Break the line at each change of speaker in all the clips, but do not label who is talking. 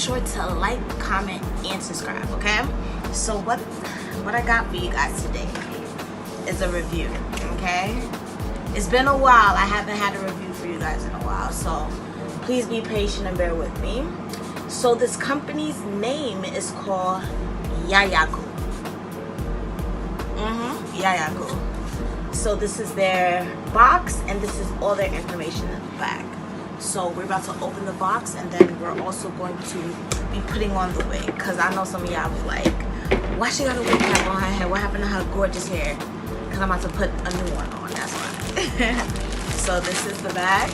sure to like, comment, and subscribe, okay? So what I got for you guys today is a review, okay? It's been a while. I haven't had a review for you guys in a while, so please be patient and bear with me. So this company's name is called Yayaku. Yayaku. So this is their box, and this is all their information in the back. So we're about to open the box, and then we're also going to be putting on the wig, because I know some of y'all be like, why she got a wig cap on her head? What happened to her gorgeous hair? Because I'm about to put a new one on, that's why. So this is the bag.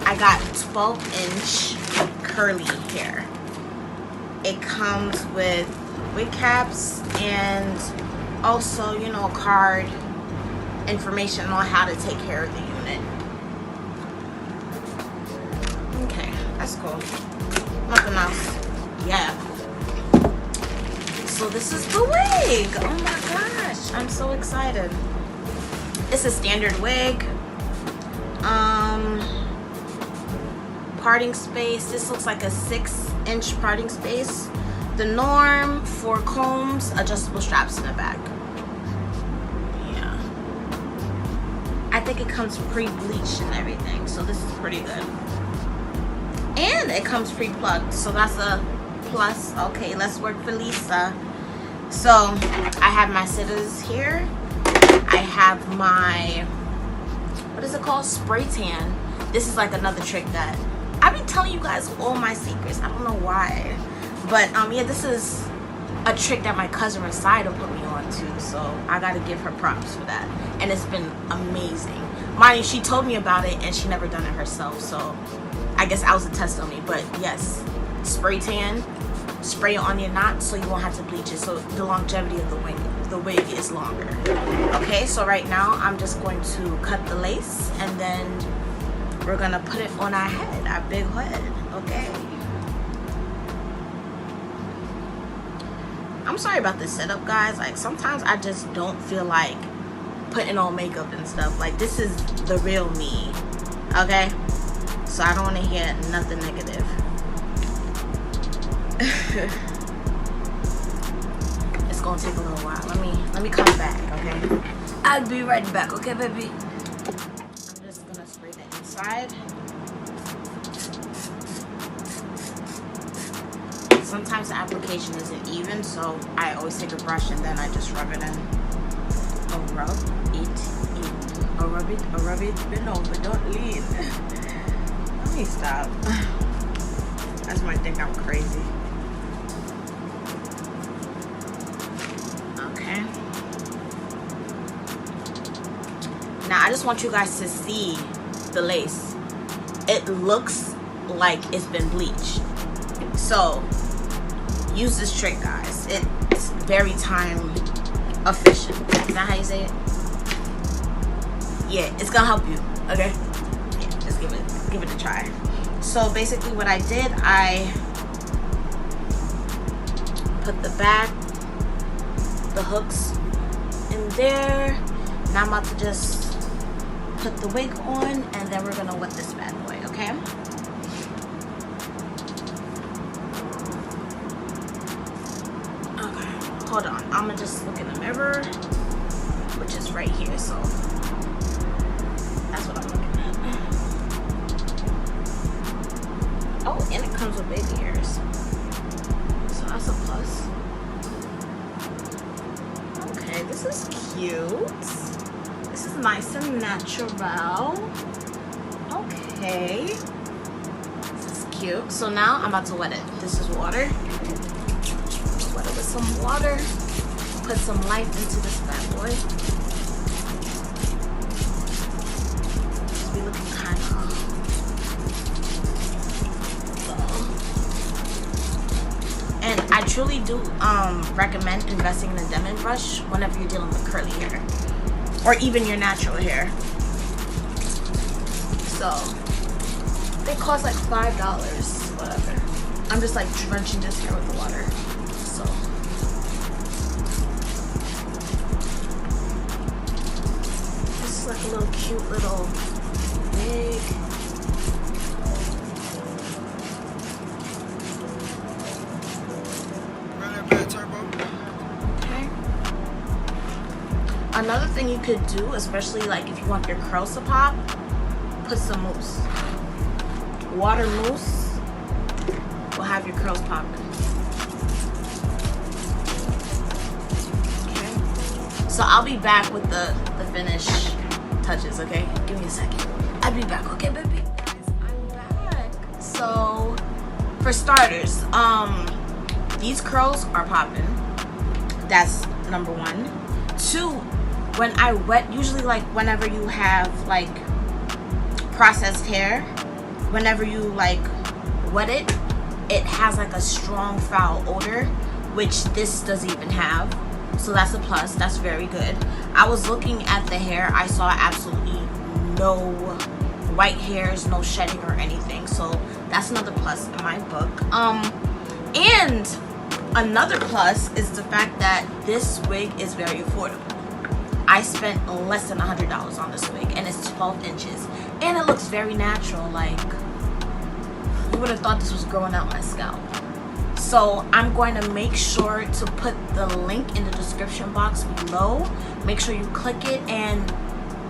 I got 12-inch curly hair. It comes with wig caps and also, you know, card information on how to take care of the unit. Okay, that's cool. Nothing else. Yeah. So this is the wig. Oh my gosh, I'm so excited. It's a standard wig. Parting space. This looks like a 6-inch parting space. The norm, 4 combs, adjustable straps in the back. Yeah. I think it comes pre-bleached and everything, so this is pretty good. And it comes pre-plucked, so that's a plus. Okay, let's work for Lisa. So I have my scissors here. I have my, what is it called? Spray tan. This is like another trick that I've been telling you guys all my secrets. I don't know why. But yeah, this is a trick that my cousin Rosida put me on too, so I gotta give her props for that. And it's been amazing. Mind you, she told me about it and she never done it herself, so I guess that was a test on me. But yes, spray tan, spray it on your knot so you won't have to bleach it, so the longevity of the wig is longer. Okay, so right now I'm just going to cut the lace, and then we're gonna put it on our head, our big head. Okay. I'm sorry about this setup, guys. Like, sometimes I just don't feel like putting on makeup and stuff. Like, this is the real me, okay? So I don't want to hear nothing negative. It's gonna take a little while. Let me come back, okay? I'll be right back, okay, baby? I'm just gonna spray the inside. Sometimes the application isn't even, so I always take a brush and then I just rub it in. Oh, rub it in. Oh, rub it, bend over, don't lean. Let me stop. That's might think I'm crazy. Okay. Now I just want you guys to see the lace. It looks like it's been bleached. So use this trick, guys. It's very time efficient. Is that how you say it? Yeah, it's gonna help you. Okay. Yeah, just give it a try. So basically, what I did, I put the back, the hooks in there. Now I'm about to just put the wig on, and then we're gonna wet this bad boy. Okay. Hold on, I'm gonna just look in the mirror, which is right here, so that's what I'm looking at. Oh, and it comes with baby hairs, so that's a plus. Okay, this is cute. This is nice and natural. Okay, this is cute. So now I'm about to wet it. This is water. Wet it with some water. Put some life into this bad boy. It's be looking kind of. And I truly do recommend investing in a Demon brush whenever you're dealing with curly hair, or even your natural hair. So they cost like $5, whatever. I'm just like drenching this hair with the water. So this is like a little cute little wig. another thing you could do, especially like if you want your curls to pop, put some mousse. Water mousse will have your curls popping. Okay. So I'll be back with the finish touches, okay? Give me a second. I'll be back, okay, baby? Guys, I'm back. So, for starters, these curls are popping. That's number one. Two, when I wet, usually like whenever you have like processed hair, whenever you like wet it, it has like a strong foul odor, which this doesn't even have. So that's a plus. That's very good. I was looking at the hair. I saw absolutely no white hairs, no shedding or anything. So that's another plus in my book. And another plus is the fact that this wig is very affordable. I spent less than $100 on this wig, and it's 12 inches. And it looks very natural. Like, you would have thought this was growing out my scalp. So I'm going to make sure to put the link in the description box below. Make sure you click it, and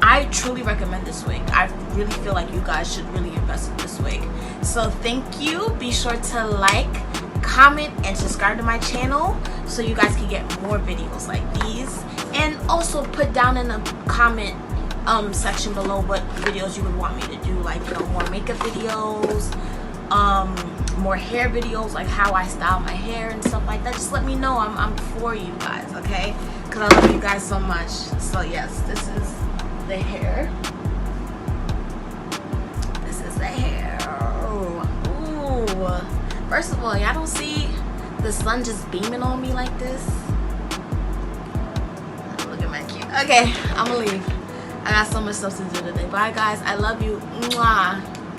I truly recommend this wig. I really feel like you guys should really invest in this wig. So thank you. Be sure to like, comment, and subscribe to my channel so you guys can get more videos like these. And also put down in the comment section below what videos you would want me to do, like, you know, more makeup videos, more hair videos, like how I style my hair and stuff like that. Just let me know. I'm for you guys, okay? Because I love you guys so much. So yes, this is the hair. This is the hair. Ooh. First of all, y'all don't see the sun just beaming on me like this? Look at my cute. Okay, I'm gonna leave. I got so much stuff to do today. Bye guys. I love you. Mwah.